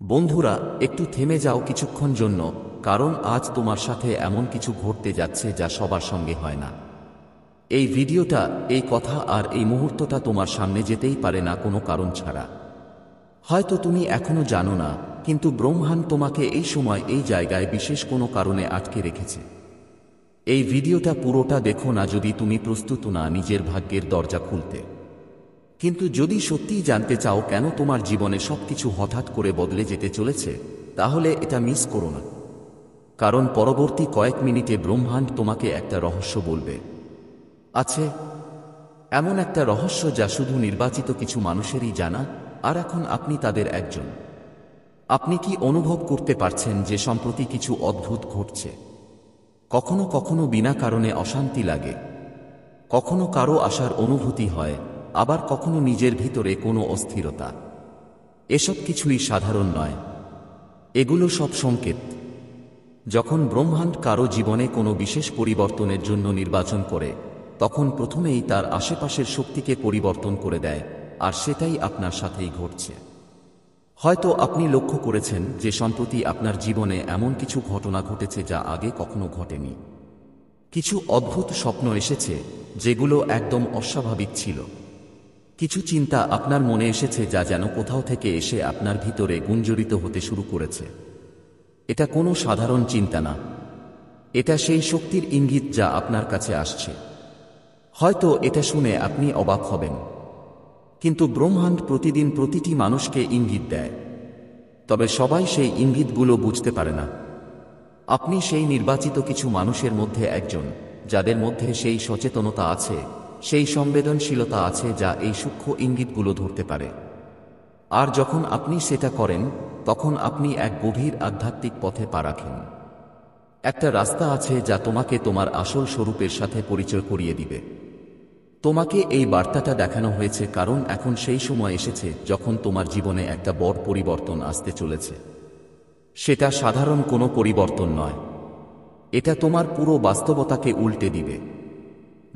বন্ধুরা, একটু থেমে যাও কিছুক্ষণ জন্য, কারণ আজ তোমার সাথে এমন কিছু ঘটতে যাচ্ছে যা সবার সঙ্গে হয় না। এই ভিডিওটা, এই কথা আর এই মুহূর্তটা তোমার সামনে যেতেই পারে না কোনো কারণ ছাড়া। হয়তো তুমি এখনো জানো না, কিন্তু ব্রহ্মাণ্ড তোমাকে এই সময় এই জায়গায় বিশেষ কোনো কারণে আটকে রেখেছে। এই ভিডিওটা পুরোটা দেখো না যদি তুমি প্রস্তুত না নিজের ভাগ্যের দরজা খুলতে। কিন্তু যদি সত্যিই জানতে চাও কেন তোমার জীবনে সবকিছু হঠাৎ করে বদলে যেতে চলেছে, তাহলে এটা মিস করো না। কারণ পরবর্তী কয়েক মিনিটে ব্রহ্মাণ্ড তোমাকে একটা রহস্য বলবে। আছে এমন একটা রহস্য যা শুধু নির্বাচিত কিছু মানুষেরই জানা, আর এখন আপনি তাদের একজন। আপনি কি অনুভব করতে পারছেন যে সম্প্রতি কিছু অদ্ভুত ঘটছে? কখনো কখনো বিনা কারণে অশান্তি লাগে, কখনো কারো আসার অনুভূতি হয়, আবার কখনো নিজের ভিতরে কোনো অস্থিরতা। এসব কিছুই সাধারণ নয়, এগুলো সব সংকেত। যখন ব্রহ্মাণ্ড কারো জীবনে কোনো বিশেষ পরিবর্তনের জন্য নির্বাচন করে, তখন প্রথমেই তার আশেপাশের শক্তিকে পরিবর্তন করে দেয়, আর সেটাই আপনার সাথেই ঘটছে। হয়তো আপনি লক্ষ্য করেছেন যে সম্প্রতি আপনার জীবনে এমন কিছু ঘটনা ঘটেছে যা আগে কখনো ঘটেনি। কিছু অদ্ভুত স্বপ্ন এসেছে যেগুলো একদম অস্বাভাবিক ছিল। কিছু চিন্তা আপনার মনে এসেছে যা যেন কোথাও থেকে এসে আপনার ভিতরে গুঞ্জরিত হতে শুরু করেছে। এটা কোনো সাধারণ চিন্তা না, এটা সেই শক্তির ইঙ্গিত যা আপনার কাছে আসছে। হয়তো এটা শুনে আপনি অবাক হবেন, কিন্তু ব্রহ্মাণ্ড প্রতিদিন প্রতিটি মানুষকে ইঙ্গিত দেয়, তবে সবাই সেই ইঙ্গিতগুলো বুঝতে পারে না। আপনি সেই নির্বাচিত কিছু মানুষের মধ্যে একজন, যাদের মধ্যে সেই সচেতনতা আছে, সেই সংবেদনশীলতা আছে যা এই সূক্ষ্ম ইঙ্গিতগুলো ধরতে পারে। আর যখন আপনি সেটা করেন, তখন আপনি এক গভীর আধ্যাত্মিক পথে পা রাখেন। একটা রাস্তা আছে যা তোমাকে তোমার আসল স্বরূপের সাথে পরিচয় করিয়ে দিবে। তোমাকে এই বার্তাটা দেখানো হয়েছে কারণ এখন সেই সময় এসেছে যখন তোমার জীবনে একটা বড় পরিবর্তন আসতে চলেছে। সেটা সাধারণ কোনো পরিবর্তন নয়, এটা তোমার পুরো বাস্তবতাকে উল্টে দিবে।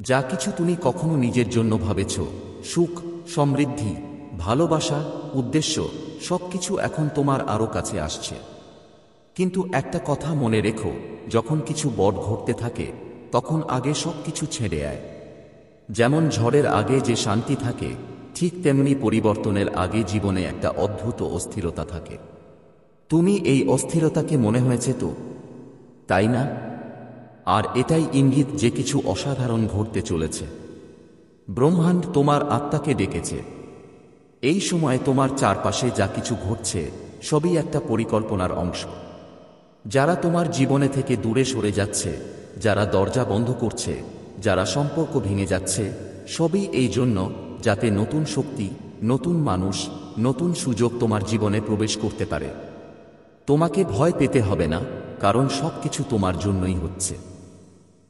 যা কিছু তুমি কখনো নিজের জন্য ভাবেছ, সুখ, সমৃদ্ধি, ভালোবাসা, উদ্দেশ্য, সবকিছু এখন তোমার আরও কাছে আসছে। কিন্তু একটা কথা মনে রেখো, যখন কিছু বড় ঘটতে থাকে, তখন আগে সবকিছু ছেড়ে আয়। যেমন ঝড়ের আগে যে শান্তি থাকে, ঠিক তেমনি পরিবর্তনের আগে জীবনে একটা অদ্ভুত অস্থিরতা থাকে। তুমি এই অস্থিরতাকে মনে হয়েছে তো, তাই না? আর এটাই ইঙ্গিত যে কিছু অসাধারণ ঘটতে চলেছে। ব্রহ্মাণ্ড তোমার আত্মাকে ডেকেছে। এই সময় তোমার চারপাশে যা কিছু ঘটছে, সবই একটা পরিকল্পনার অংশ। যারা তোমার জীবনে থেকে দূরে সরে যাচ্ছে, যারা দরজা বন্ধ করছে, যারা সম্পর্ক ভেঙে যাচ্ছে, সবই এই জন্য, যাতে নতুন শক্তি, নতুন মানুষ, নতুন সুযোগ তোমার জীবনে প্রবেশ করতে পারে। তোমাকে ভয় পেতে হবে না, কারণ সবকিছু তোমার জন্যই হচ্ছে।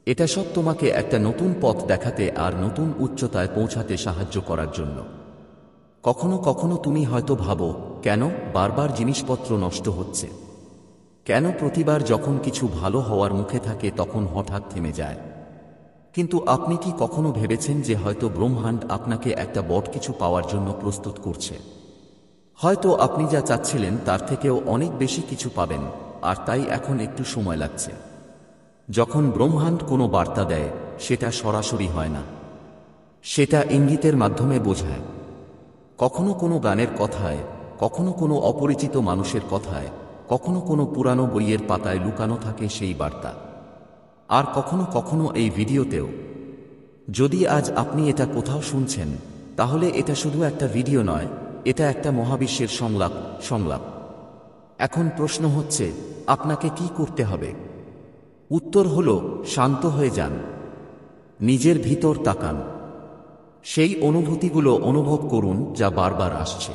এটা সব তোমাকে একটা নতুন পথ দেখাতে আর নতুন উচ্চতায় পৌঁছাতে সাহায্য করার জন্য। কখনো কখনো তুমি হয়তো ভাবো, কেন বারবার জিনিসপত্র নষ্ট হচ্ছে? কেন প্রতিবার যখন কিছু ভালো হওয়ার মুখে থাকে তখন হঠাৎ থেমে যায়? কিন্তু আপনি কি কখনো ভেবেছেন যে হয়তো ব্রহ্মাণ্ড আপনাকে একটা বড় কিছু পাওয়ার জন্য প্রস্তুত করছে? হয়তো আপনি যা চাচ্ছিলেন তার থেকেও অনেক বেশি কিছু পাবেন, আর তাই এখন একটু সময় লাগছে। যখন ব্রহ্মাণ্ড কোনো বার্তা দেয়, সেটা সরাসরি হয় না, সেটা ইঙ্গিতের মাধ্যমে বোঝায়। কখনো কোনো গানের কথায়, কখনো কোনো অপরিচিত মানুষের কথায়, কখনো কোনো পুরানো বইয়ের পাতায় লুকানো থাকে সেই বার্তা। আর কখনো কখনো এই ভিডিওতেও। যদি আজ আপনি এটা কোথাও শুনছেন, তাহলে এটা শুধু একটা ভিডিও নয়, এটা একটা মহাবিশ্বের সংলাপ। এখন প্রশ্ন হচ্ছে, আপনাকে কি করতে হবে? উত্তর হলো, শান্ত হয়ে যান, নিজের ভিতর তাকান, সেই অনুভূতিগুলো অনুভব করুন যা বারবার আসছে,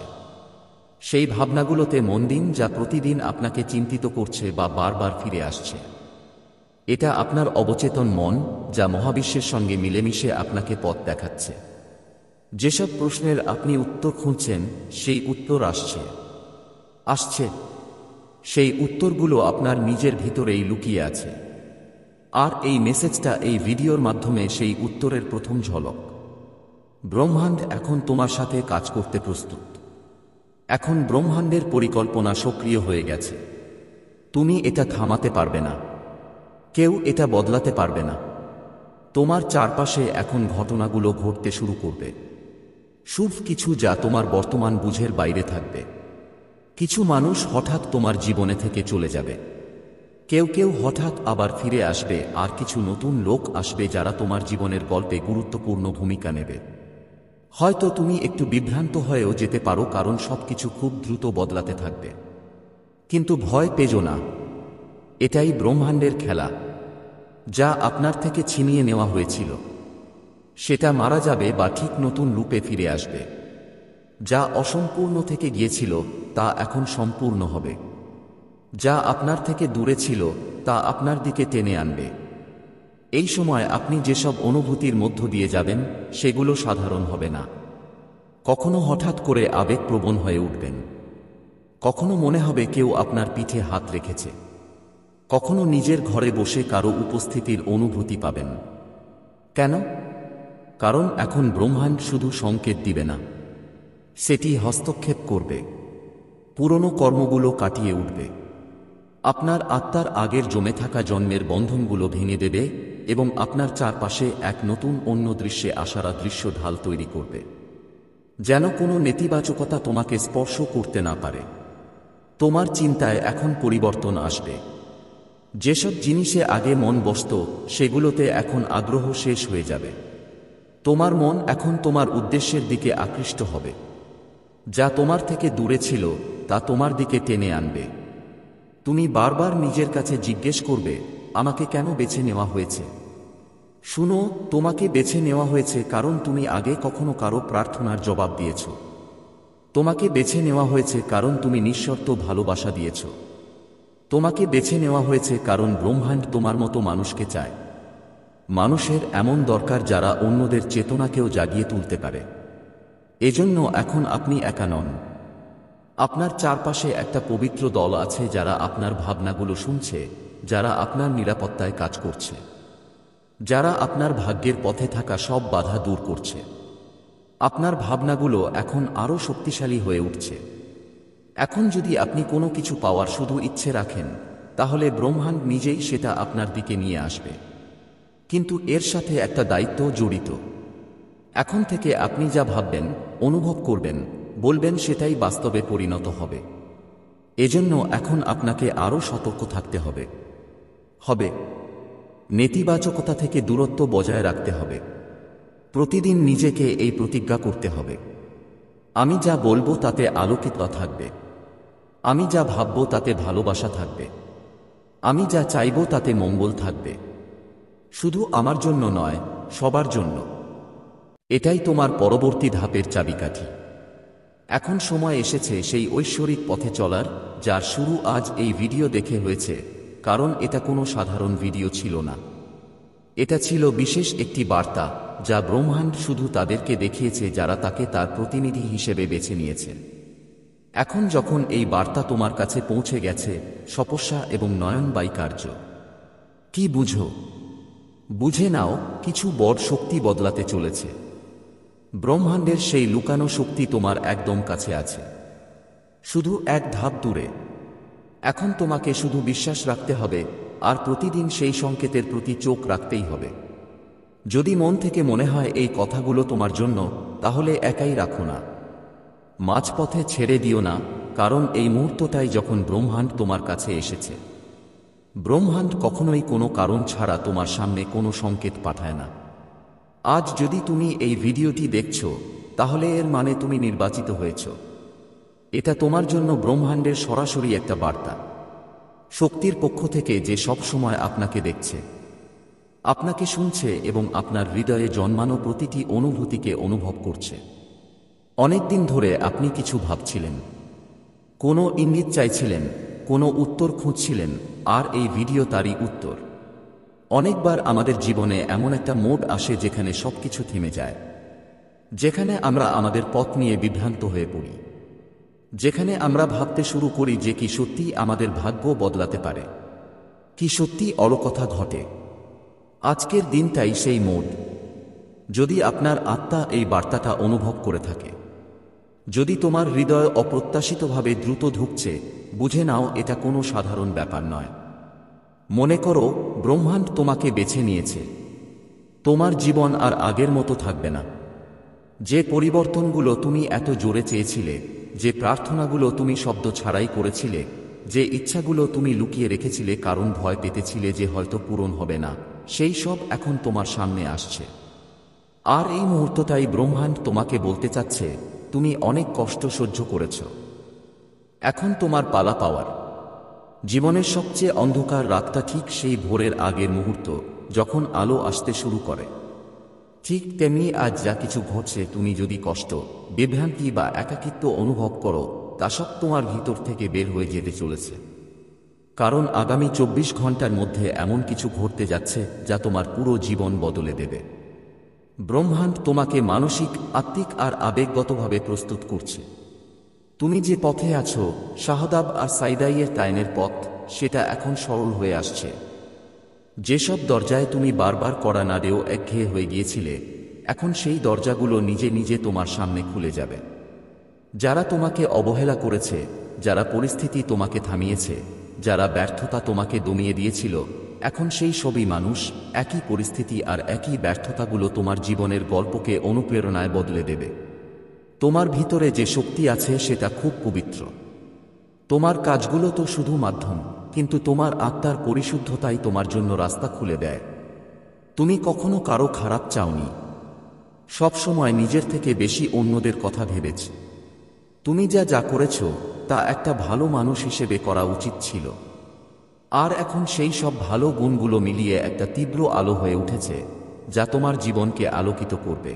সেই ভাবনাগুলোতে মন দিন যা প্রতিদিন আপনাকে চিন্তিত করছে বা বারবার ফিরে আসছে। এটা আপনার অবচেতন মন, যা মহাবিশ্বের সঙ্গে মিলেমিশে আপনাকে পথ দেখাচ্ছে। যেসব প্রশ্নের আপনি উত্তর খুঁজছেন, সেই উত্তর আসছে। সেই উত্তরগুলো আপনার নিজের ভিতরেই লুকিয়ে আছে। আর এই মেসেজটা এই ভিডিওর মাধ্যমে সেই উত্তরের প্রথম ঝলক। ব্রহ্মাণ্ড এখন তোমার সাথে কাজ করতে প্রস্তুত। এখন ব্রহ্মাণ্ডের পরিকল্পনা সক্রিয় হয়ে গেছে। তুমি এটা থামাতে পারবে না, কেউ এটা বদলাতে পারবে না। তোমার চারপাশে এখন ঘটনাগুলো ঘটতে শুরু করবে, শুভ কিছু যা তোমার বর্তমান বুঝের বাইরে থাকবে। কিছু মানুষ হঠাৎ তোমার জীবনে থেকে চলে যাবে, কেউ কেউ হঠাৎ আবার ফিরে আসবে, আর কিছু নতুন লোক আসবে যারা তোমার জীবনের গল্পে গুরুত্বপূর্ণ ভূমিকা নেবে। হয়তো তুমি একটু বিভ্রান্ত হয়েও যেতে পারো, কারণ সবকিছু খুব দ্রুত বদলাতে থাকবে। কিন্তু ভয় পেজো না, এটাই ব্রহ্মাণ্ডের খেলা। যা আপনার থেকে ছিনিয়ে নেওয়া হয়েছিল সেটা মারা যাবে বা ঠিক নতুন রূপে ফিরে আসবে। যা অসম্পূর্ণ থেকে গিয়েছিল তা এখন সম্পূর্ণ হবে। যা আপনার থেকে দূরে ছিল তা আপনার দিকে টেনে আনবে। এই সময় আপনি যেসব অনুভূতির মধ্য দিয়ে যাবেন সেগুলো সাধারণ হবে না। কখনো হঠাৎ করে আবেগপ্রবণ হয়ে উঠবেন, কখনো মনে হবে কেউ আপনার পিঠে হাত রেখেছে, কখনো নিজের ঘরে বসে কারো উপস্থিতির অনুভূতি পাবেন। কেন? কারণ এখন ব্রহ্মাণ্ড শুধু সংকেত দিবে না, সেটি হস্তক্ষেপ করবে। পুরনো কর্মগুলো কাটিয়ে উঠবে, আপনার আত্মার আগের জমে থাকা জন্মের বন্ধনগুলো ভেঙে দেবে এবং আপনার চারপাশে এক নতুন অন্য দৃশ্যে আসার দৃশ্য ঢাল তৈরি করবে, যেন কোনো নেতিবাচকতা তোমাকে স্পর্শ করতে না পারে। তোমার চিন্তায় এখন পরিবর্তন আসবে। যেসব জিনিসে আগে মন বসত সেগুলোতে এখন আগ্রহ শেষ হয়ে যাবে। তোমার মন এখন তোমার উদ্দেশ্যের দিকে আকৃষ্ট হবে। যা তোমার থেকে দূরে ছিল তা তোমার দিকে টেনে আনবে। তুমি বারবার নিজের কাছে জিজ্ঞেস করবে, আমাকে কেন বেছে নেওয়া হয়েছে? শুনো, তোমাকে বেছে নেওয়া হয়েছে কারণ তুমি আগে কখনো কারো প্রার্থনার জবাব দিয়েছ। তোমাকে বেছে নেওয়া হয়েছে কারণ তুমি নিঃশর্ত ভালোবাসা দিয়েছ। তোমাকে বেছে নেওয়া হয়েছে কারণ ব্রহ্মাণ্ড তোমার মতো মানুষকে চায়। মানুষের এমন দরকার যারা অন্যদের চেতনাকেও জাগিয়ে তুলতে পারে। এজন্য এখন আপনি একা নন। আপনার চারপাশে একটা পবিত্র দল আছে যারা আপনার ভাবনাগুলো শুনছে, যারা আপনার নিরাপত্তায় কাজ করছে, যারা আপনার ভাগ্যের পথে থাকা সব বাধা দূর করছে। আপনার ভাবনাগুলো এখন আরও শক্তিশালী হয়ে উঠছে। এখন যদি আপনি কোনো কিছু পাওয়ার শুধু ইচ্ছে রাখেন, তাহলে ব্রহ্মাণ্ড নিজেই সেটা আপনার দিকে নিয়ে আসবে। কিন্তু এর সাথে একটা দায়িত্ব জড়িত। এখন থেকে আপনি যা ভাববেন, অনুভব করবেন, বলবেন সেটাই বাস্তবে পরিণত হবে। এজন্য এখন আপনাকে আরও সতর্ক থাকতে হবে। নেতিবাচকতা থেকে দূরত্ব বজায় রাখতে হবে। প্রতিদিন নিজেকে এই প্রতিজ্ঞা করতে হবে, আমি যা বলবো তাতে আলোকিত থাকবে, আমি যা ভাববো তাতে ভালোবাসা থাকবে, আমি যা চাইবো তাতে মঙ্গল থাকবে। শুধু আমার জন্য নয়, সবার জন্য। এটাই তোমার পরবর্তী ধাপের চাবিকাঠি। এখন সময় এসেছে সেই ঐশ্বরিক পথে চলার, যার শুরু আজ এই ভিডিও দেখে হয়েছে। কারণ এটা কোনো সাধারণ ভিডিও ছিল না, এটা ছিল বিশেষ একটি বার্তা যা ব্রহ্মাণ্ড শুধু তাদেরকে দেখিয়েছে যারা তাকে তার প্রতিনিধি হিসেবে বেছে নিয়েছে। এখন যখন এই বার্তা তোমার কাছে পৌঁছে গেছে, তপস্যা এবং নয়নবাই কার্য কি বুঝো? বুঝে নাও, কিছু বড় শক্তি বদলাতে চলেছে। ব্রহ্মাণ্ডের সেই লুকানো শক্তি তোমার একদম কাছে আছে, শুধু এক ধাপ দূরে। এখন তোমাকে শুধু বিশ্বাস রাখতে হবে, আর প্রতিদিন সেই সংকেতের প্রতি চোখ রাখতেই হবে। যদি মন থেকে মনে হয় এই কথাগুলো তোমার জন্য, তাহলে একাই রাখো না, মাঝপথে ছেড়ে দিও না। কারণ এই মুহূর্তটাই যখন ব্রহ্মাণ্ড তোমার কাছে এসেছে। ব্রহ্মাণ্ড কখনোই কোনো কারণ ছাড়া তোমার সামনে কোনো সংকেত পাঠায় না। আজ যদি তুমি এই ভিডিওটি দেখছো, তাহলে এর মানে তুমি নির্বাচিত হয়েছ। এটা তোমার জন্য ব্রহ্মাণ্ডের সরাসরি একটা বার্তা, শক্তির পক্ষ থেকে, যে সব সময় আপনাকে দেখছে, আপনাকে শুনছে এবং আপনার হৃদয়ে জন্মানো প্রতিটি অনুভূতিকে অনুভব করছে। অনেকদিন ধরে আপনি কিছু ভাবছিলেন, কোনো ইঙ্গিত চাইছিলেন, কোনো উত্তর খুঁজছিলেন, আর এই ভিডিও তারই উত্তর। অনেকবার আমাদের জীবনে এমন একটা মোড় আসে যেখানে সবকিছু থেমে যায়, যেখানে আমরা আমাদের পথ নিয়ে বিভ্রান্ত হয়ে পড়ি, যেখানে আমরা ভাবতে শুরু করি যে কি সত্যি আমাদের ভাগ্য বদলাতে পারে, কি সত্যি অলকথা ঘটে। আজকের দিনটাই সেই মোড়। যদি আপনার আত্মা এই বার্তাটা অনুভব করে থাকে, যদি তোমার হৃদয় অপ্রত্যাশিতভাবে দ্রুত ঢুকছে, বুঝে নাও এটা কোনো সাধারণ ব্যাপার নয়। মনে করো, ব্রহ্মাণ্ড তোমাকে বেছে নিয়েছে। তোমার জীবন আর আগের মতো থাকবে না। যে পরিবর্তনগুলো তুমি এত জোরে চেয়েছিলে, যে প্রার্থনাগুলো তুমি শব্দ ছাড়াই করেছিলে, যে ইচ্ছাগুলো তুমি লুকিয়ে রেখেছিলে কারণ ভয় পেতেছিলে যে হয়তো পূরণ হবে না, সেই সব এখন তোমার সামনে আসছে। আর এই মুহূর্তটাই ব্রহ্মাণ্ড তোমাকে বলতে চাচ্ছে, তুমি অনেক কষ্ট সহ্য করেছ। এখন তোমার পালা পাওয়ার। জীবনের সবচেয়ে অন্ধকার রাতটা ঠিক সেই ভোরের আগের মুহূর্ত, যখন আলো আসতে শুরু করে। ঠিক তেমনি আজ যা কিছু ঘটছে, তুমি যদি কষ্ট, বিভ্রান্তি বা একাকিত্ব অনুভব করো, তা সব তোমার ভিতর থেকে বের হয়ে যেতে চলেছে। কারণ আগামী 24 ঘন্টার মধ্যে এমন কিছু ঘটতে যাচ্ছে যা তোমার পুরো জীবন বদলে দেবে। ব্রহ্মাণ্ড তোমাকে মানসিক, আত্মিক আর আবেগগতভাবে প্রস্তুত করছে। তুমি যে পথে আছো, শাহদাব আর সাইদাইয়ের তাইনের পথ, সেটা এখন সরল হয়ে আসছে। যেসব দরজায় তুমি বারবার কড়া নাড়েও একঘেয়ে হয়ে গিয়েছিলে, এখন সেই দরজাগুলো নিজে নিজে তোমার সামনে খুলে যাবে। যারা তোমাকে অবহেলা করেছে, যারা পরিস্থিতি তোমাকে থামিয়েছে, যারা ব্যর্থতা তোমাকে দমিয়ে দিয়েছিল, এখন সেই সবই মানুষ, একই পরিস্থিতি আর একই ব্যর্থতাগুলো তোমার জীবনের গল্পকে অনুপ্রেরণায় বদলে দেবে। তোমার ভিতরে যে শক্তি আছে সেটা খুব পবিত্র। তোমার কাজগুলো তো শুধু মাধ্যম, কিন্তু তোমার আত্মার পরিশুদ্ধতাই তোমার জন্য রাস্তা খুলে দেয়। তুমি কখনো কারো খারাপ চাওনি, সবসময় নিজের থেকে বেশি অন্যদের কথা ভেবেছ। তুমি যা করেছ তা একটা ভালো মানুষ হিসেবে করা উচিত ছিল। আর এখন সেই সব ভালো গুণগুলো মিলিয়ে একটা তীব্র আলো হয়ে উঠেছে, যা তোমার জীবনকে আলোকিত করবে।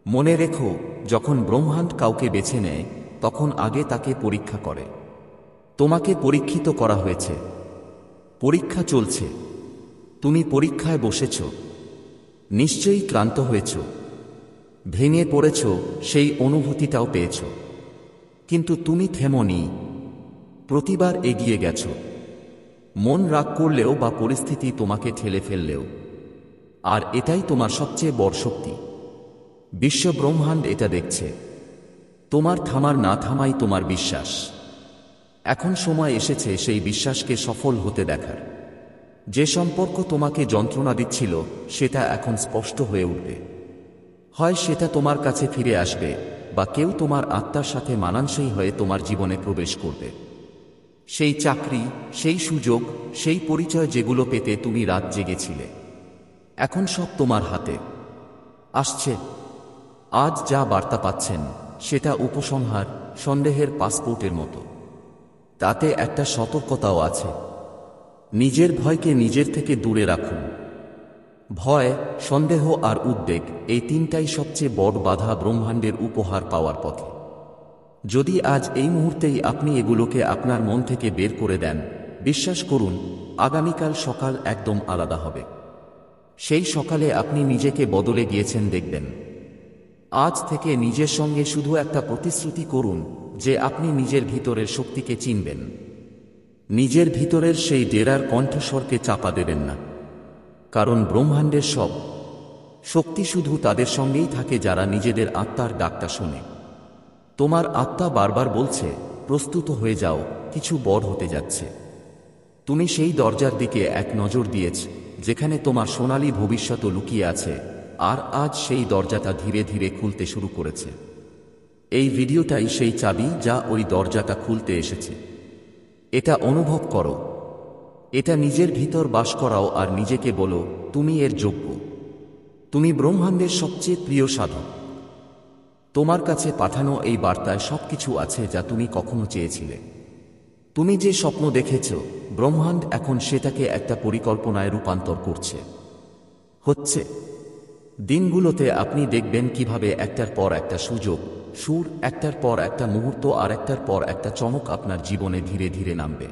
মনে রেখো, যখন ব্রহ্মাণ্ড কাউকে বেছে নেয়, তখন আগে তাকে পরীক্ষা করে। তোমাকে পরীক্ষিত করা হয়েছে, পরীক্ষা চলছে। তুমি পরীক্ষায় বসেছ, নিশ্চয়ই ক্লান্ত হয়েছ, ভেঙে পড়েছ, সেই অনুভূতিটাও পেয়েছ। কিন্তু তুমি থেমোনি, প্রতিবার এগিয়ে গেছ। মন রাগ করলেও বা পরিস্থিতি তোমাকে ঠেলে ফেললেও। আর এটাই তোমার সবচেয়ে বড় শক্তি। বিশ্ব ব্রহ্মাণ্ড এটা দেখছে। তোমার থামার না থামাই তোমার বিশ্বাস। এখন সময় এসেছে সেই বিশ্বাসকে সফল হতে দেখার। যে সম্পর্ক তোমাকে যন্ত্রণা দিচ্ছিল, সেটা এখন স্পষ্ট হয়ে উঠবে। হয় সেটা তোমার কাছে ফিরে আসবে, বা কেউ তোমার আত্মার সাথে মানানসই হয়ে তোমার জীবনে প্রবেশ করবে। সেই চাকরি, সেই সুযোগ, সেই পরিচয় যেগুলো পেতে তুমি রাত জেগেছিলে, এখন সব তোমার হাতে আসছে। আজ যা বার্তা পাচ্ছেন, সেটা উপসংহার, সন্দেহের পাসপোর্টের মতো। তাতে একটা সতর্কতাও আছে। নিজের ভয়কে নিজের থেকে দূরে রাখুন। ভয়, সন্দেহ আর উদ্বেগ, এই তিনটাই সবচেয়ে বড় বাধা ব্রহ্মাণ্ডের উপহার পাওয়ার পথে। যদি আজ এই মুহূর্তেই আপনি এগুলোকে আপনার মন থেকে বের করে দেন, বিশ্বাস করুন, আগামীকাল সকাল একদম আলাদা হবে। সেই সকালে আপনি নিজেকে বদলে গিয়েছেন দেখবেন। আজ থেকে নিজের সঙ্গে শুধু একটা প্রতিশ্রুতি করুন যে আপনি নিজের ভিতরের শক্তিকে চিনবেন। নিজের ভিতরের সেই ডেরার কণ্ঠস্বরকে চাপা দেবেন না। কারণ ব্রহ্মাণ্ডের সব শক্তি শুধু তাদের সঙ্গেই থাকে যারা নিজেদের আত্মার ডাকটা শোনে। তোমার আত্মা বারবার বলছে, প্রস্তুত হয়ে যাও, কিছু বড় হতে যাচ্ছে। তুমি সেই দরজার দিকে এক নজর দিয়েছ, যেখানে তোমার সোনালী ভবিষ্যৎ লুকিয়ে আছে, আর আজ সেই দরজাটা ধীরে ধীরে খুলতে শুরু করেছে। এই ভিডিওটাই সেই চাবি যা ওই দরজাটা খুলতে এসেছে। এটা অনুভব করো, এটা নিজের ভিতর বাস করাও আর নিজেকে বলো, তুমি এর যোগ্য। তুমি ব্রহ্মাণ্ডের সবচেয়ে প্রিয় সাধক। তোমার কাছে পাঠানো এই বার্তায় সবকিছু আছে যা তুমি কখনো চেয়েছিলে। তুমি যে স্বপ্ন দেখেছ, ব্রহ্মাণ্ড এখন সেটাকে একটা পরিকল্পনায় রূপান্তর করছে। হচ্ছে দিনগুলোতে আপনি দেখবেন কিভাবে একটার পর একটা সুযোগ, সুর, একটার পর একটা মুহূর্ত আর একটার পর একটা চমক আপনার জীবনে ধীরে ধীরে নামবে।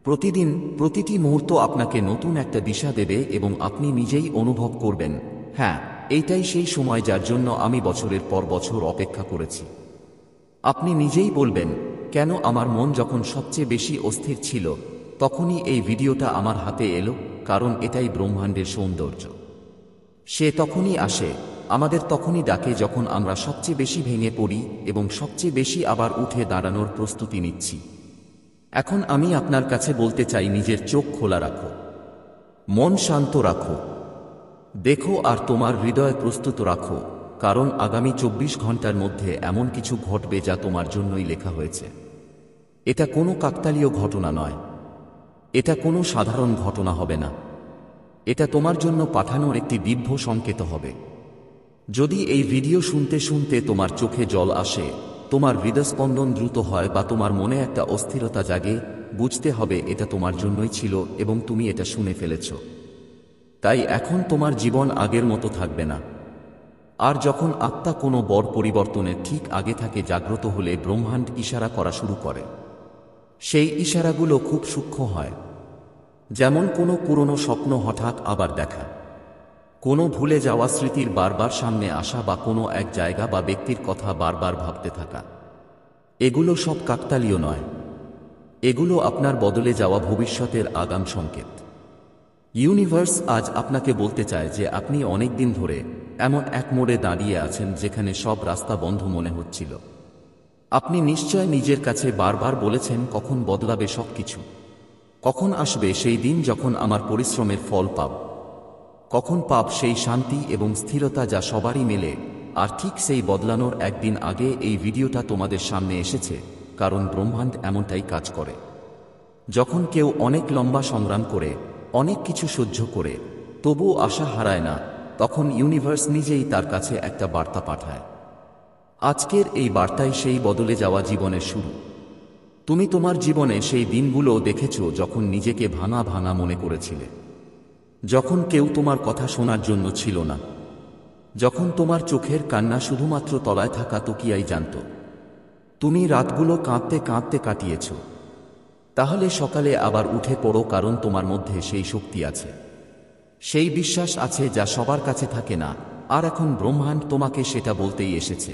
প্রতিদিন, প্রতিটি মুহূর্ত আপনাকে নতুন একটা দিশা দেবে এবং আপনি নিজেই অনুভব করবেন, হ্যাঁ, এইটাই সেই সময় যার জন্য আমি বছরের পর বছর অপেক্ষা করেছি। আপনি নিজেই বলবেন, কেন আমার মন যখন সবচেয়ে বেশি অস্থির ছিল, তখনই এই ভিডিওটা আমার হাতে এলো। কারণ এটাই ব্রহ্মাণ্ডের সৌন্দর্য। সে তখনই আসে, আমাদের তখনই ডাকে যখন আমরা সবচেয়ে বেশি ভেঙে পড়ি এবং সবচেয়ে বেশি আবার উঠে দাঁড়ানোর প্রস্তুতি নিচ্ছি। এখন আমি আপনার কাছে বলতে চাই, নিজের চোখ খোলা রাখো, মন শান্ত রাখো, দেখো আর তোমার হৃদয় প্রস্তুত রাখো, কারণ আগামী 24 ঘন্টার মধ্যে এমন কিছু ঘটবে যা তোমার জন্যই লেখা হয়েছে। এটা কোনো কাকতালীয় ঘটনা নয়, এটা কোনো সাধারণ ঘটনা হবে না, এটা তোমার জন্য পাঠানোর একটি দিব্য সংকেত হবে। যদি এই ভিডিও শুনতে শুনতে তোমার চোখে জল আসে, তোমার হৃদস্পন্দন দ্রুত হয় বা তোমার মনে একটা অস্থিরতা জাগে, বুঝতে হবে এটা তোমার জন্যই ছিল এবং তুমি এটা শুনে ফেলেছ। তাই এখন তোমার জীবন আগের মতো থাকবে না। আর যখন আত্মা কোনো বড় পরিবর্তনের ঠিক আগে থাকে, জাগ্রত হলে ব্রহ্মাণ্ড ইশারা করা শুরু করে। সেই ইশারাগুলো খুব সূক্ষ্ম হয়, যেমন কোনো পুরনো স্বপ্ন হঠাৎ আবার দেখা, কোনো ভুলে যাওয়া স্মৃতির বারবার সামনে আসা বা কোনো এক জায়গা বা ব্যক্তির কথা বারবার ভাবতে থাকা। এগুলো সব কাকতালীয় নয়, এগুলো আপনার বদলে যাওয়া ভবিষ্যতের আগাম সংকেত। ইউনিভার্স আজ আপনাকে বলতে চায় যে আপনি অনেক দিন ধরে এমন এক মোড়ে দাঁড়িয়ে আছেন যেখানে সব রাস্তা বন্ধ মনে হচ্ছিল। আপনি নিশ্চয় নিজের কাছে বারবার বলেছেন, কখন বদলাবে সবকিছু, কখন আসবে সেই দিন যখন আমার পরিশ্রমের ফল পাব, কখন পাব সেই শান্তি এবং স্থিরতা যা সবারই মেলে। আর ঠিক সেই বদলানোর একদিন আগে এই ভিডিওটা তোমাদের সামনে এসেছে, কারণ ব্রহ্মাণ্ড এমনটাই কাজ করে। যখন কেউ অনেক লম্বা সংগ্রাম করে, অনেক কিছু সহ্য করে, তবুও আশা হারায় না, তখন ইউনিভার্স নিজেই তার কাছে একটা বার্তা পাঠায়। আজকের এই বার্তাই সেই বদলে যাওয়া জীবনের শুরু। তুমি তোমার জীবনে সেই দিনগুলো দেখেছ যখন নিজেকে ভাঙা ভাঙা মনে করেছিলে, যখন কেউ তোমার কথা শোনার জন্য ছিল না, যখন তোমার চোখের কান্না শুধুমাত্র তলায় থাকা তকিয়াই জানত। তুমি রাতগুলো কাঁদতে কাঁদতে কাটিয়েছ। তাহলে সকালে আবার উঠে পড়ো, কারণ তোমার মধ্যে সেই শক্তি আছে, সেই বিশ্বাস আছে যা সবার কাছে থাকে না। আর এখন ব্রহ্মাণ্ড তোমাকে সেটা বলতেই এসেছে।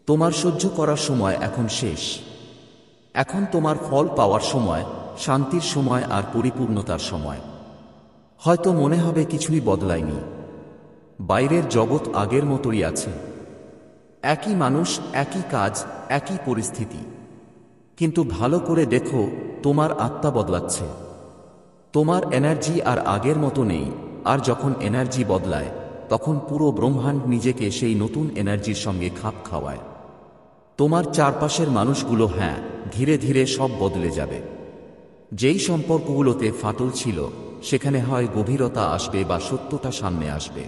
তোমার সহ্য করার সময় এখন শেষ। এখন তোমার ফল পাওয়ার সময়, শান্তির সময় আর পরিপূর্ণতার সময়। হয়তো মনে হবে কিছুই বদলায়নি, বাইরের জগৎ আগের মতোই আছে, একই মানুষ, একই কাজ, একই পরিস্থিতি। কিন্তু ভালো করে দেখো, তোমার আত্মা বদলাচ্ছে। তোমার এনার্জি আর আগের মতো নেই। আর যখন এনার্জি বদলায়, তখন পুরো ব্রহ্মাণ্ড নিজেকে সেই নতুন এনার্জির সঙ্গে খাপ খাওয়ায়। তোমার চারপাশের মানুষগুলো, হ্যাঁ, ধীরে ধীরে সব বদলে যাবে। যেই সম্পর্কগুলোতে ফাটল ছিল, সেখানে হয় গভীরতা আসবে বা সত্যটা সামনে আসবে।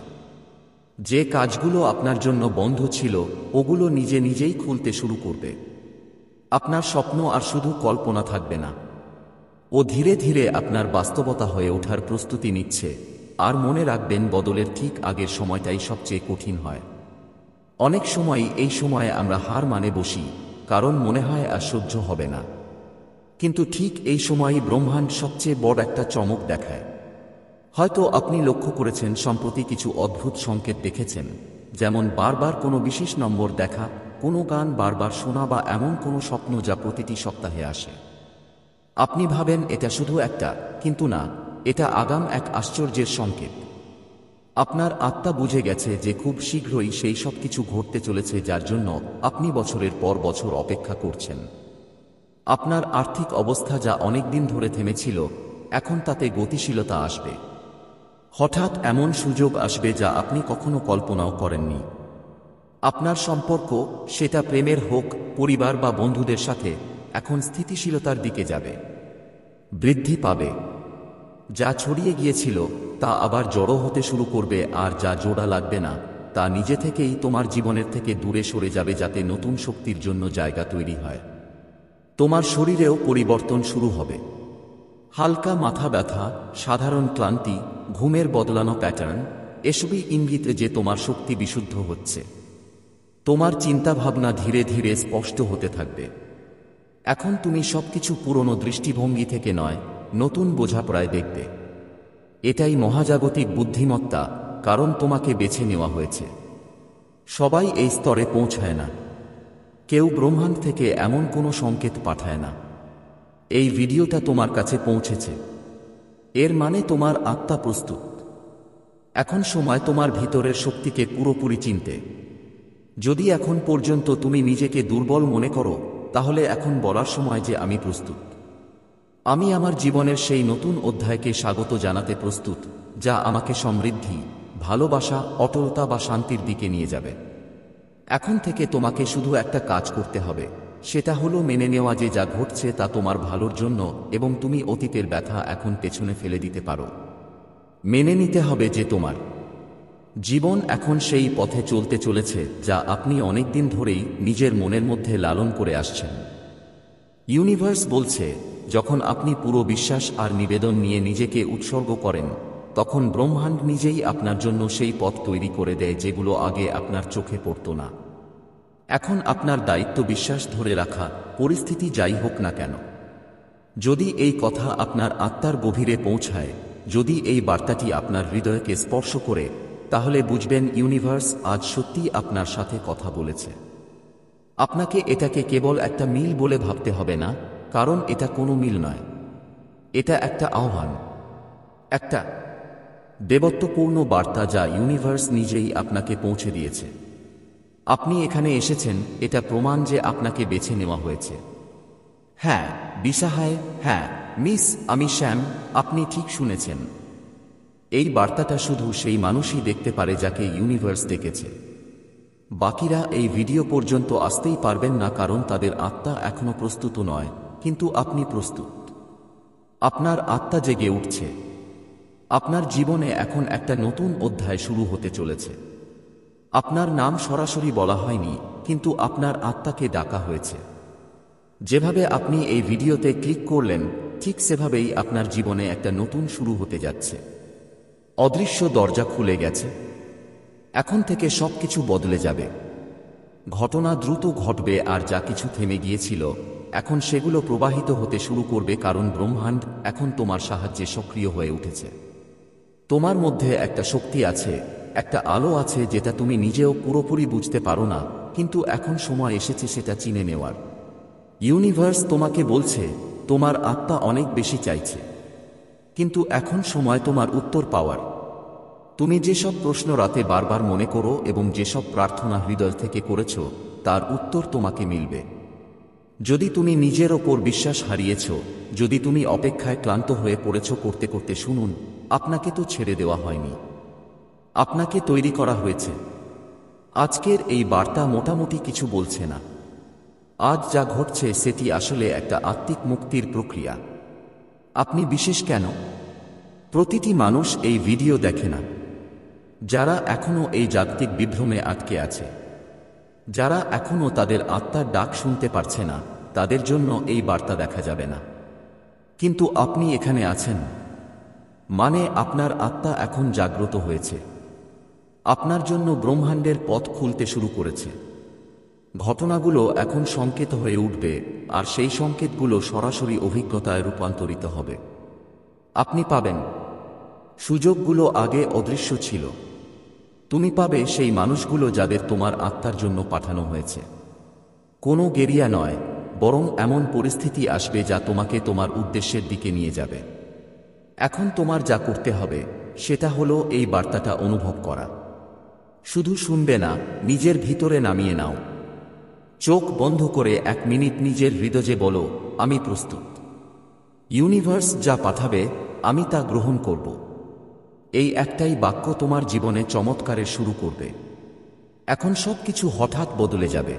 যে কাজগুলো আপনার জন্য বন্ধ ছিল, ওগুলো নিজে নিজেই খুলতে শুরু করবে। আপনার স্বপ্ন আর শুধু কল্পনা থাকবে না, ও ধীরে ধীরে আপনার বাস্তবতা হয়ে ওঠার প্রস্তুতি নিচ্ছে। আর মনে রাখবেন, বদলের ঠিক আগের সময়টাই সবচেয়ে কঠিন হয়। অনেক সময়ই এই সময়ে আমরা হার মানে বসি, কারণ মনে হয় আর সহ্য হবে না। কিন্তু ঠিক এই সময়ই ব্রহ্মাণ্ড সবচেয়ে বড় একটা চমক দেখায়। হয়তো আপনি লক্ষ্য করেছেন, সম্প্রতি কিছু অদ্ভুত সংকেত দেখেছেন, যেমন বারবার কোনো বিশেষ নম্বর দেখা, কোনো গান বারবার শোনা বা এমন কোনো স্বপ্ন যা প্রতিটি সপ্তাহে আসে। আপনি ভাবেন এটা শুধু একটা, কিন্তু না, এটা আগাম এক আশ্চর্যের সংকেত। আপনার আত্মা বুঝে গেছে যে খুব শীঘ্রই সেই সব কিছু ঘটতে চলেছে যার জন্য আপনি বছরের পর বছর অপেক্ষা করছেন। আপনার আর্থিক অবস্থা যা অনেক দিন ধরে থেমেছিল, এখন তাতে গতিশীলতা আসবে। হঠাৎ এমন সুযোগ আসবে যা আপনি কখনো কল্পনাও করেননি। আপনার সম্পর্ক, সেটা প্রেমের হোক, পরিবার বা বন্ধুদের সাথে, এখন স্থিতিশীলতার দিকে যাবে, বৃদ্ধি পাবে। যা ছড়িয়ে গিয়েছিল তা আবার জড়ো হতে শুরু করবে, আর যা জোড়া লাগবে না তা নিজে থেকেই তোমার জীবনের থেকে দূরে সরে যাবে, যাতে নতুন শক্তির জন্য জায়গা তৈরি হয়। তোমার শরীরেও পরিবর্তন শুরু হবে। হালকা মাথা ব্যথা, সাধারণ ক্লান্তি, ঘুমের বদলানো প্যাটার্ন, এসবই ইঙ্গিত যে তোমার শক্তি বিশুদ্ধ হচ্ছে। তোমার চিন্তাভাবনা ধীরে ধীরে স্পষ্ট হতে থাকবে। এখন তুমি সবকিছু পুরনো দৃষ্টিভঙ্গি থেকে নয়, নতুন বোঝাপড়ায় দেখবে। এটাই মহাজাগতিক বুদ্ধিমত্তা, কারণ তোমাকে বেছে নেওয়া হয়েছে। সবাই এই স্তরে পৌঁছায় না। কেউ ব্রহ্মাণ্ড থেকে এমন কোনো সংকেত পাঠায় না। এই ভিডিওটা তোমার কাছে পৌঁছেছে, এর মানে তোমার আত্মা প্রস্তুত। এখন সময় তোমার ভিতরের শক্তিকে পুরোপুরি চিনতে। যদি এখন পর্যন্ত তুমি নিজেকে দুর্বল মনে করো, তাহলে এখন বলার সময় যে আমি প্রস্তুত। আমি আমার জীবনের সেই নতুন অধ্যায়কে স্বাগত জানাতে প্রস্তুত, যা আমাকে সমৃদ্ধি, ভালোবাসা, অটলতা বা শান্তির দিকে নিয়ে যাবে। এখন থেকে তোমাকে শুধু একটা কাজ করতে হবে, সেটা হলো মেনে নেওয়া যে যা ঘটছে তা তোমার ভালোর জন্য, এবং তুমি অতীতের ব্যথা এখন পেছনে ফেলে দিতে পারো। মেনে নিতে হবে যে তোমার জীবন এখন সেই পথে চলতে চলেছে যা আপনি অনেকদিন ধরেই নিজের মনের মধ্যে লালন করে আসছেন। ইউনিভার্স বলছে, যখন আপনি পুরো বিশ্বাস আর নিবেদন নিয়ে নিজেকে উৎসর্গ করেন, তখন ব্রহ্মাণ্ড নিজেই আপনার জন্য সেই পথ তৈরি করে দেয় যেগুলো আগে আপনার চোখে পড়ত না। এখন আপনার দায়িত্ব বিশ্বাস ধরে রাখা, পরিস্থিতি যাই হোক না কেন। যদি এই কথা আপনার আত্মার গভীরে পৌঁছায়, যদি এই বার্তাটি আপনার হৃদয়কে স্পর্শ করে, তাহলে বুঝবেন ইউনিভার্স আজ সত্যিই আপনার সাথে কথা বলেছে। আপনাকে এটাকে কেবল একটা মিল বলে ভাবতে হবে না, কারণ এটা কোনো মিল নয়। এটা একটা আহ্বান, একটা দেবত্বপূর্ণ বার্তা যা ইউনিভার্স নিজেই আপনাকে পৌঁছে দিয়েছে। আপনি এখানে এসেছেন, এটা প্রমাণ যে আপনাকে বেছে নেওয়া হয়েছে। হ্যাঁ, দিশাহায়, হ্যাঁ মিস, আমি শ্যাম, আপনি ঠিক শুনেছেন। এই বার্তাটা শুধু সেই মানুষই দেখতে পারে যাকে ইউনিভার্স ডেকেছে। বাকিরা এই ভিডিও পর্যন্ত আসতেই পারবেন না, কারণ তাদের আত্মা এখনো প্রস্তুত নয়, কিন্তু আপনি প্রস্তুত। আপনার আত্মা জেগে উঠছে। আপনার জীবনে এখন একটা নতুন অধ্যায় শুরু হতে চলেছে। আপনার নাম সরাসরি বলা হয়নি, কিন্তু আপনার আত্মাকে ডাকা হয়েছে। যেভাবে আপনি এই ভিডিওতে ক্লিক করলেন, ঠিক সেভাবেই আপনার জীবনে একটা নতুন শুরু হতে যাচ্ছে। অদৃশ্য দরজা খুলে গেছে। এখন থেকে সবকিছু বদলে যাবে। ঘটনা দ্রুত ঘটবে, আর যা কিছু থেমে গিয়েছিল এখন সেগুলো প্রবাহিত হতে শুরু করবে, কারণ ব্রহ্মাণ্ড এখন তোমার সাহায্যে সক্রিয় হয়ে উঠেছে। তোমার মধ্যে একটা শক্তি আছে, একটা আলো আছে যেটা তুমি নিজেও পুরোপুরি বুঝতে পারো না, কিন্তু এখন সময় এসেছে সেটা চিনে নেওয়ার। ইউনিভার্স তোমাকে বলছে, তোমার আত্মা অনেক বেশি চাইছে, কিন্তু এখন সময় তোমার উত্তর পাওয়ার। তুমি যেসব প্রশ্ন রাতে বারবার মনে করো এবং যেসব প্রার্থনা হৃদয় থেকে করেছ, তার উত্তর তোমাকে মিলবে। যদি তুমি নিজের ওপর বিশ্বাস হারিয়েছ, যদি তুমি অপেক্ষায় ক্লান্ত হয়ে পড়েছ করতে করতে, শুনুন, আপনাকে তো ছেড়ে দেওয়া হয়নি, আপনাকে তৈরি করা হয়েছে। আজকের এই বার্তা মোটামুটি কিছু বলছে না। আজ যা ঘটছে সেটি আসলে একটা আত্মিক মুক্তির প্রক্রিয়া। আপনি বিশেষ কেন? প্রতিটি মানুষ এই ভিডিও দেখে না। যারা এখনো এই জাগতিক বিভ্রমে আটকে আছে, যারা এখনো তাদের আত্মার ডাক শুনতে পারছে না, তাদের জন্য এই বার্তা দেখা যাবে না। কিন্তু আপনি এখানে আছেন, মানে আপনার আত্মা এখন জাগ্রত হয়েছে। আপনার জন্য ব্রহ্মাণ্ডের পথ খুলতে শুরু করেছে। ঘটনাগুলো এখন সংকেত হয়ে উঠবে, আর সেই সংকেতগুলো সরাসরি অভিজ্ঞতায় রূপান্তরিত হবে। আপনি পাবেন সুযোগগুলো আগে অদৃশ্য ছিল। তুমি পাবে সেই মানুষগুলো যাদের তোমার আত্মার জন্য পাঠানো হয়েছে। কোনো গেরিয়া নয়, বরং এমন পরিস্থিতি আসবে যা তোমাকে তোমার উদ্দেশ্যের দিকে নিয়ে যাবে। এখন তোমার যা করতে হবে সেটা হলো এই বার্তাটা অনুভব করা। শুধু শুনবে না, নিজের ভিতরে নামিয়ে নাও। চোখ বন্ধ করে 1 মিনিট নিজের হৃদয়ে বলো, আমি প্রস্তুত। ইউনিভার্স যা পাঠাবে আমি তা গ্রহণ করব। এই একটাই বাক্য তোমার জীবনে চমৎকারের শুরু করবে। এখন সবকিছু হঠাৎ বদলে যাবে।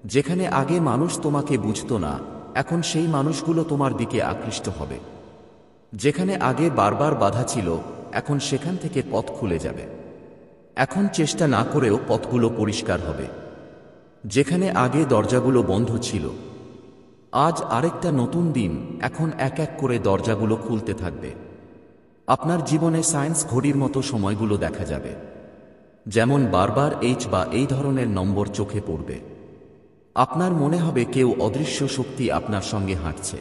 যেখানে আগে মানুষ তোমাকে বুঝতো না, এখন সেই মানুষগুলো তোমার দিকে আকৃষ্ট হবে। যেখানে আগে বারবার বাধা ছিল, এখন সেখান থেকে পথ খুলে যাবে। এখন চেষ্টা না করেও পথগুলো পরিষ্কার হবে। যেখানে আগে দরজাগুলো বন্ধ ছিল, আজ আরেকটা নতুন দিন, এখন এক এক করে দরজাগুলো খুলতে থাকবে। আপনার জীবনে সায়েন্স ঘড়ির মতো সময়গুলো দেখা যাবে। যেমন বারবার এইচ বা এই ধরনের নম্বর চোখে পড়বে। আপনার মনে হবে কেউ অদৃশ্য শক্তি আপনার সঙ্গে হাঁটছে।